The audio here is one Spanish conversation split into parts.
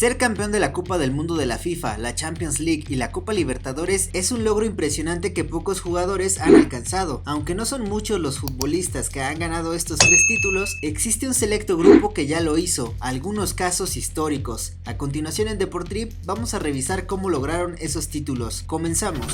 Ser campeón de la Copa del Mundo de la FIFA, la Champions League y la Copa Libertadores es un logro impresionante que pocos jugadores han alcanzado. Aunque no son muchos los futbolistas que han ganado estos 3 títulos, existe un selecto grupo que ya lo hizo, algunos casos históricos. A continuación en Deportrip vamos a revisar cómo lograron esos títulos. Comenzamos.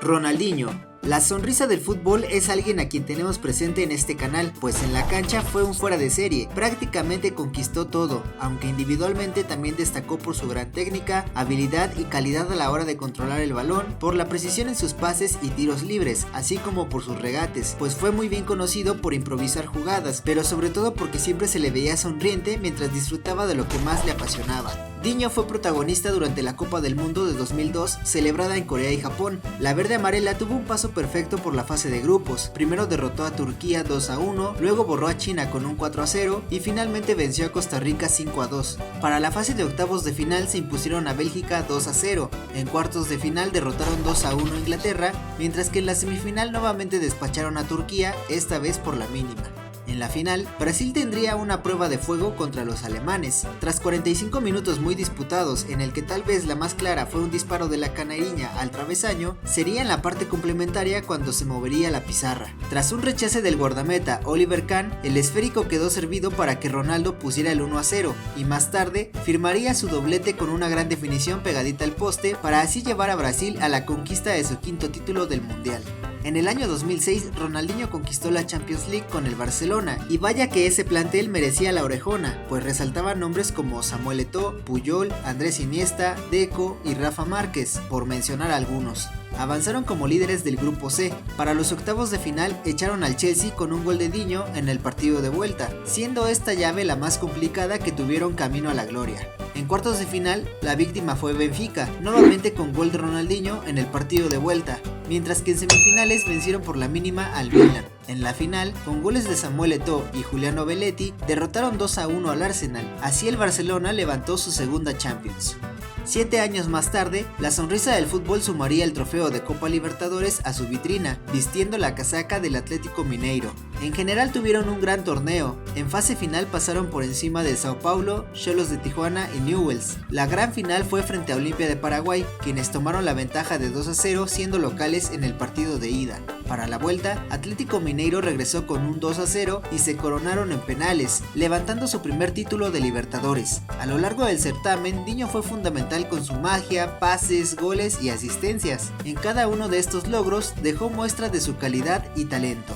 Ronaldinho. La sonrisa del fútbol es alguien a quien tenemos presente en este canal, pues en la cancha fue un fuera de serie, prácticamente conquistó todo, aunque individualmente también destacó por su gran técnica, habilidad y calidad a la hora de controlar el balón, por la precisión en sus pases y tiros libres, así como por sus regates, pues fue muy bien conocido por improvisar jugadas, pero sobre todo porque siempre se le veía sonriente mientras disfrutaba de lo que más le apasionaba. Diño fue protagonista durante la Copa del Mundo de 2002, celebrada en Corea y Japón. La verde amarela tuvo un paso perfecto por la fase de grupos. Primero derrotó a Turquía 2-1, luego borró a China con un 4-0 y finalmente venció a Costa Rica 5-2. Para la fase de octavos de final se impusieron a Bélgica 2-0. En cuartos de final derrotaron 2-1 a Inglaterra, mientras que en la semifinal nuevamente despacharon a Turquía, esta vez por la mínima. En la final, Brasil tendría una prueba de fuego contra los alemanes. Tras 45 minutos muy disputados, en el que tal vez la más clara fue un disparo de la canariña al travesaño, sería en la parte complementaria cuando se movería la pizarra. Tras un rechace del guardameta Oliver Kahn, el esférico quedó servido para que Ronaldo pusiera el 1-0 y más tarde firmaría su doblete con una gran definición pegadita al poste para así llevar a Brasil a la conquista de su 5º título del Mundial. En el año 2006, Ronaldinho conquistó la Champions League con el Barcelona, y vaya que ese plantel merecía la orejona, pues resaltaban nombres como Samuel Eto'o, Puyol, Andrés Iniesta, Deco y Rafa Márquez, por mencionar algunos. Avanzaron como líderes del grupo C. Para los octavos de final echaron al Chelsea con un gol de Diño en el partido de vuelta, siendo esta llave la más complicada que tuvieron camino a la gloria. En cuartos de final, la víctima fue Benfica, nuevamente con gol de Ronaldinho en el partido de vuelta, mientras que en semifinales vencieron por la mínima al Milan. En la final, con goles de Samuel Eto'o y Giuliano Belletti, derrotaron 2-1 al Arsenal, así el Barcelona levantó su segunda Champions. 7 años más tarde, la sonrisa del fútbol sumaría el trofeo de Copa Libertadores a su vitrina, vistiendo la casaca del Atlético Mineiro. En general tuvieron un gran torneo. En fase final pasaron por encima de Sao Paulo, Xolos de Tijuana y Newell's. La gran final fue frente a Olimpia de Paraguay, quienes tomaron la ventaja de 2-0 siendo locales en el partido de ida. Para la vuelta, Atlético Mineiro regresó con un 2-0 y se coronaron en penales, levantando su primer título de Libertadores. A lo largo del certamen, Diño fue fundamental con su magia, pases, goles y asistencias. En cada uno de estos logros dejó muestra de su calidad y talento.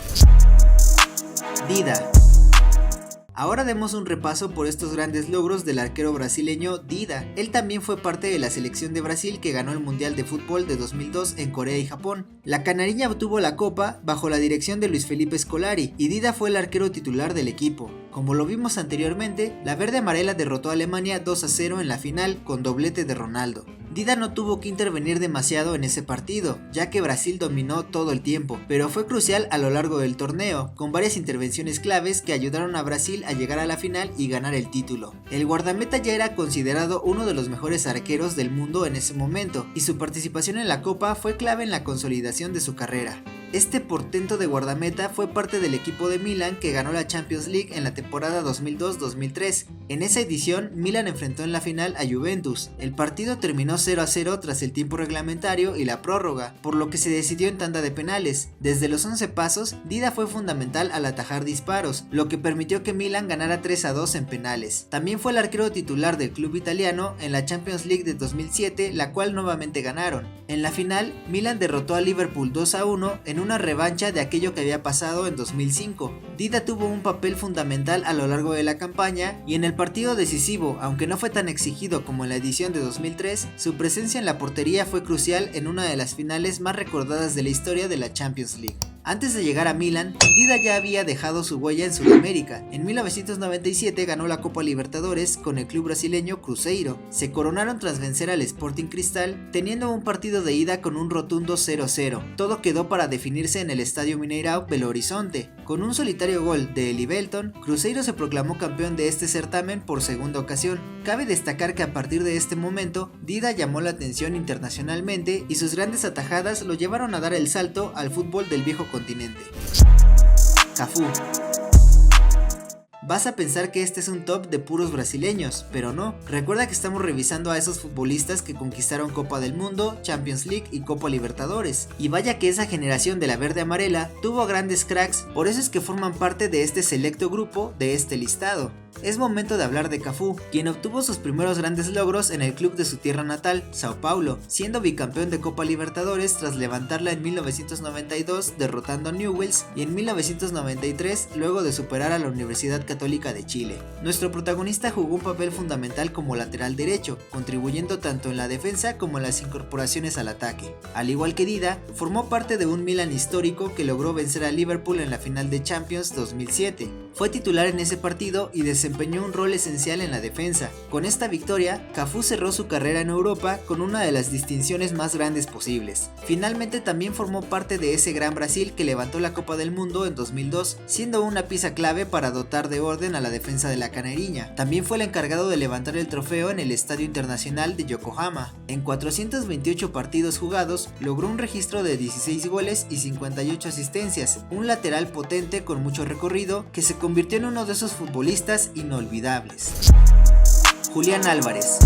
Dida. Ahora demos un repaso por estos grandes logros del arquero brasileño Dida. Él también fue parte de la selección de Brasil que ganó el Mundial de Fútbol de 2002 en Corea y Japón. La canariña obtuvo la copa bajo la dirección de Luis Felipe Scolari y Dida fue el arquero titular del equipo. Como lo vimos anteriormente, la verde amarela derrotó a Alemania 2-0 en la final con doblete de Ronaldo. Dida no tuvo que intervenir demasiado en ese partido, ya que Brasil dominó todo el tiempo, pero fue crucial a lo largo del torneo, con varias intervenciones claves que ayudaron a Brasil a llegar a la final y ganar el título. El guardameta ya era considerado uno de los mejores arqueros del mundo en ese momento, y su participación en la Copa fue clave en la consolidación de su carrera. Este portento de guardameta fue parte del equipo de Milan que ganó la Champions League en la temporada 2002-2003. En esa edición, Milan enfrentó en la final a Juventus. El partido terminó 0-0 tras el tiempo reglamentario y la prórroga, por lo que se decidió en tanda de penales. Desde los 11 pasos, Dida fue fundamental al atajar disparos, lo que permitió que Milan ganara 3-2 en penales. También fue el arquero titular del club italiano en la Champions League de 2007, la cual nuevamente ganaron. En la final, Milan derrotó a Liverpool 2-1 en una revancha de aquello que había pasado en 2005. Dida tuvo un papel fundamental a lo largo de la campaña y en el partido decisivo, aunque no fue tan exigido como en la edición de 2003, su presencia en la portería fue crucial en una de las finales más recordadas de la historia de la Champions League. Antes de llegar a Milan, Dida ya había dejado su huella en Sudamérica. En 1997 ganó la Copa Libertadores con el club brasileño Cruzeiro. Se coronaron tras vencer al Sporting Cristal, teniendo un partido de ida con un rotundo 0-0. Todo quedó para definirse en el Estadio Mineirão Belo Horizonte. Con un solitario gol de Eli Belton, Cruzeiro se proclamó campeón de este certamen por segunda ocasión. Cabe destacar que a partir de este momento, Dida llamó la atención internacionalmente y sus grandes atajadas lo llevaron a dar el salto al fútbol del viejo continente. Cafú. Vas a pensar que este es un top de puros brasileños, pero no. Recuerda que estamos revisando a esos futbolistas que conquistaron Copa del Mundo, Champions League y Copa Libertadores. Y vaya que esa generación de la verde amarela tuvo grandes cracks, por eso es que forman parte de este selecto grupo de este listado. Es momento de hablar de Cafú, quien obtuvo sus primeros grandes logros en el club de su tierra natal, Sao Paulo, siendo bicampeón de Copa Libertadores tras levantarla en 1992 derrotando a Newell's y en 1993 luego de superar a la Universidad Católica de Chile. Nuestro protagonista jugó un papel fundamental como lateral derecho, contribuyendo tanto en la defensa como en las incorporaciones al ataque. Al igual que Dida, formó parte de un Milan histórico que logró vencer a Liverpool en la final de Champions 2007. Fue titular en ese partido y desempeñó un rol esencial en la defensa. Con esta victoria, Cafú cerró su carrera en Europa con una de las distinciones más grandes posibles. Finalmente también formó parte de ese gran Brasil que levantó la Copa del Mundo en 2002, siendo una pieza clave para dotar de orden a la defensa de la canariña. También fue el encargado de levantar el trofeo en el Estadio Internacional de Yokohama. En 428 partidos jugados, logró un registro de 16 goles y 58 asistencias, un lateral potente con mucho recorrido que se convirtió en uno de esos futbolistas inolvidables. Julián Álvarez.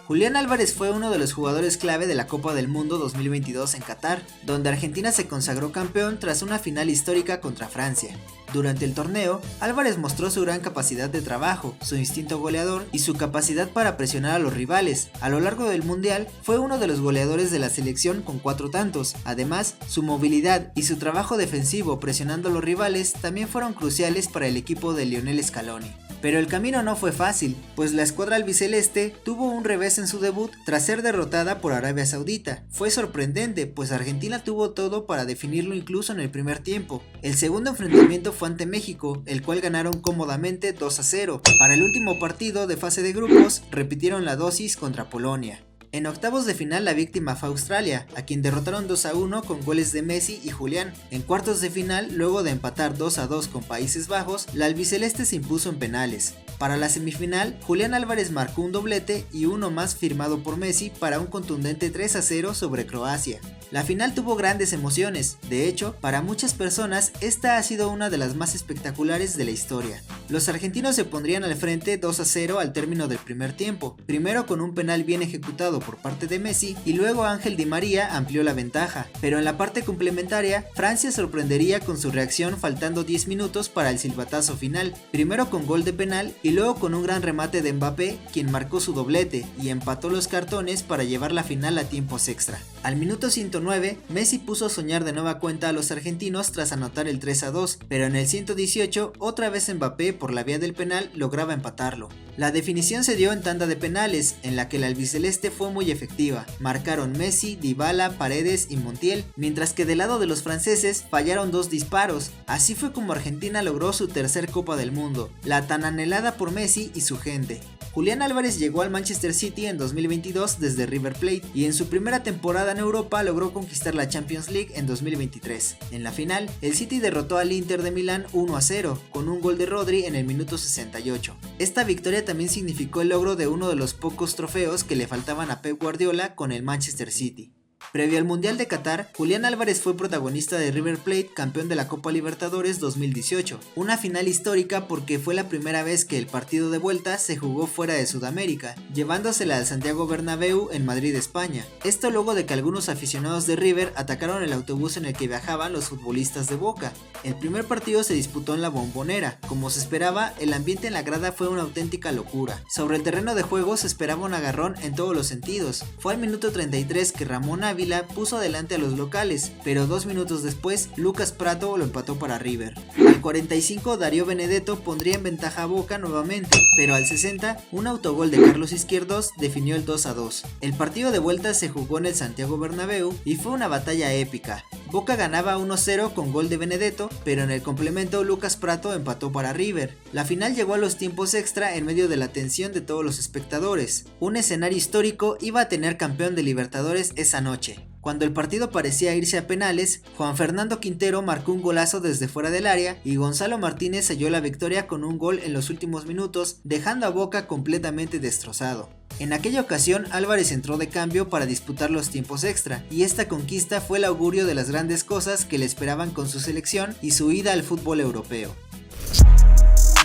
Julián Álvarez fue uno de los jugadores clave de la Copa del Mundo 2022 en Qatar, donde Argentina se consagró campeón tras una final histórica contra Francia. Durante el torneo, Álvarez mostró su gran capacidad de trabajo, su instinto goleador y su capacidad para presionar a los rivales. A lo largo del mundial, fue uno de los goleadores de la selección con 4 tantos. Además, su movilidad y su trabajo defensivo presionando a los rivales también fueron cruciales para el equipo de Lionel Scaloni. Pero el camino no fue fácil, pues la escuadra albiceleste tuvo un revés en su debut tras ser derrotada por Arabia Saudita. Fue sorprendente, pues Argentina tuvo todo para definirlo incluso en el primer tiempo. El segundo enfrentamiento fue ante México, el cual ganaron cómodamente 2-0. Para el último partido de fase de grupos, repitieron la dosis contra Polonia. En octavos de final la víctima fue Australia, a quien derrotaron 2-1 con goles de Messi y Julián. En cuartos de final, luego de empatar 2-2 con Países Bajos, la albiceleste se impuso en penales. Para la semifinal, Julián Álvarez marcó un doblete y uno más firmado por Messi para un contundente 3-0 sobre Croacia. La final tuvo grandes emociones, de hecho, para muchas personas esta ha sido una de las más espectaculares de la historia. Los argentinos se pondrían al frente 2-0 al término del primer tiempo, primero con un penal bien ejecutado por parte de Messi y luego Ángel Di María amplió la ventaja, pero en la parte complementaria, Francia sorprendería con su reacción faltando 10 minutos para el silbatazo final, primero con gol de penal y luego con un gran remate de Mbappé, quien marcó su doblete y empató los cartones para llevar la final a tiempos extra. Al minuto 109, Messi puso a soñar de nueva cuenta a los argentinos tras anotar el 3-2, pero en el 118, otra vez Mbappé por la vía del penal lograba empatarlo. La definición se dio en tanda de penales, en la que la albiceleste fue muy efectiva. Marcaron Messi, Dybala, Paredes y Montiel, mientras que del lado de los franceses fallaron 2 disparos. Así fue como Argentina logró su tercer Copa del Mundo, la tan anhelada por Messi y su gente. Julián Álvarez llegó al Manchester City en 2022 desde River Plate y en su primera temporada en Europa logró conquistar la Champions League en 2023. En la final, el City derrotó al Inter de Milán 1-0 con un gol de Rodri en el minuto 68. Esta victoria también significó el logro de uno de los pocos trofeos que le faltaban a Pep Guardiola con el Manchester City. Previo al Mundial de Qatar, Julián Álvarez fue protagonista de River Plate, campeón de la Copa Libertadores 2018, una final histórica porque fue la primera vez que el partido de vuelta se jugó fuera de Sudamérica, llevándosela al Santiago Bernabéu en Madrid, España. Esto luego de que algunos aficionados de River atacaron el autobús en el que viajaban los futbolistas de Boca. El primer partido se disputó en la Bombonera. Como se esperaba, el ambiente en la grada fue una auténtica locura. Sobre el terreno de juego se esperaba un agarrón en todos los sentidos. Fue al minuto 33 que Ramón Ávila puso adelante a los locales, pero 2 minutos después Lucas Pratto lo empató para River. Al 45 Darío Benedetto pondría en ventaja a Boca nuevamente, pero al 60 un autogol de Carlos Izquierdos definió el 2-2. El partido de vuelta se jugó en el Santiago Bernabéu y fue una batalla épica. Boca ganaba 1-0 con gol de Benedetto, pero en el complemento Lucas Pratto empató para River. La final llegó a los tiempos extra en medio de la tensión de todos los espectadores. Un escenario histórico iba a tener campeón de Libertadores esa noche. Cuando el partido parecía irse a penales, Juan Fernando Quintero marcó un golazo desde fuera del área y Gonzalo Martínez selló la victoria con un gol en los últimos minutos, dejando a Boca completamente destrozado. En aquella ocasión Álvarez entró de cambio para disputar los tiempos extra, y esta conquista fue el augurio de las grandes cosas que le esperaban con su selección y su ida al fútbol europeo.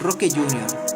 Roque Jr.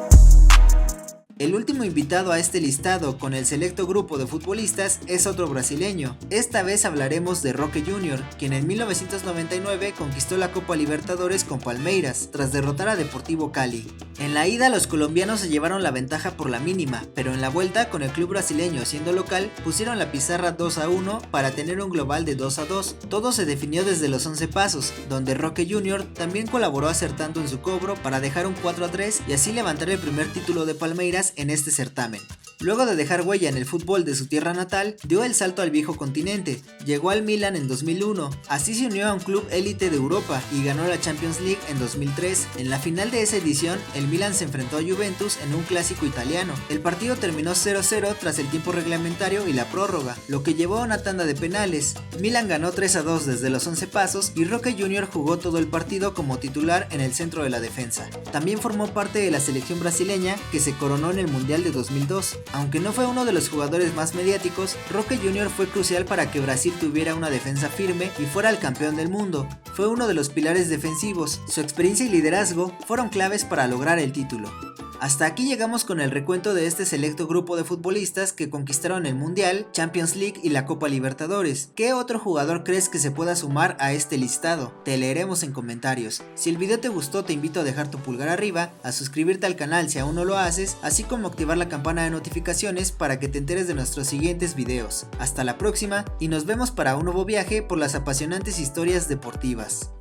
El último invitado a este listado con el selecto grupo de futbolistas es otro brasileño. Esta vez hablaremos de Roque Jr., quien en 1999 conquistó la Copa Libertadores con Palmeiras, tras derrotar a Deportivo Cali. En la ida los colombianos se llevaron la ventaja por la mínima, pero en la vuelta, con el club brasileño siendo local, pusieron la pizarra 2-1 para tener un global de 2-2. Todo se definió desde los 11 pasos, donde Roque Jr. también colaboró acertando en su cobro para dejar un 4-3 y así levantar el primer título de Palmeiras en este certamen. Luego de dejar huella en el fútbol de su tierra natal, dio el salto al viejo continente, llegó al Milan en 2001, así se unió a un club élite de Europa y ganó la Champions League en 2003. En la final de esa edición, el Milan se enfrentó a Juventus en un clásico italiano. El partido terminó 0-0 tras el tiempo reglamentario y la prórroga, lo que llevó a una tanda de penales. Milan ganó 3-2 desde los 11 pasos y Roque Jr. jugó todo el partido como titular en el centro de la defensa. También formó parte de la selección brasileña que se coronó en el Mundial de 2002. Aunque no fue uno de los jugadores más mediáticos, Roque Jr. fue crucial para que Brasil tuviera una defensa firme y fuera el campeón del mundo. Fue uno de los pilares defensivos, su experiencia y liderazgo fueron claves para lograr el título. Hasta aquí llegamos con el recuento de este selecto grupo de futbolistas que conquistaron el Mundial, Champions League y la Copa Libertadores. ¿Qué otro jugador crees que se pueda sumar a este listado? Te leeremos en comentarios. Si el video te gustó, te invito a dejar tu pulgar arriba, a suscribirte al canal si aún no lo haces, así como activar la campana de notificaciones para que te enteres de nuestros siguientes videos. Hasta la próxima y nos vemos para un nuevo viaje por las apasionantes historias deportivas.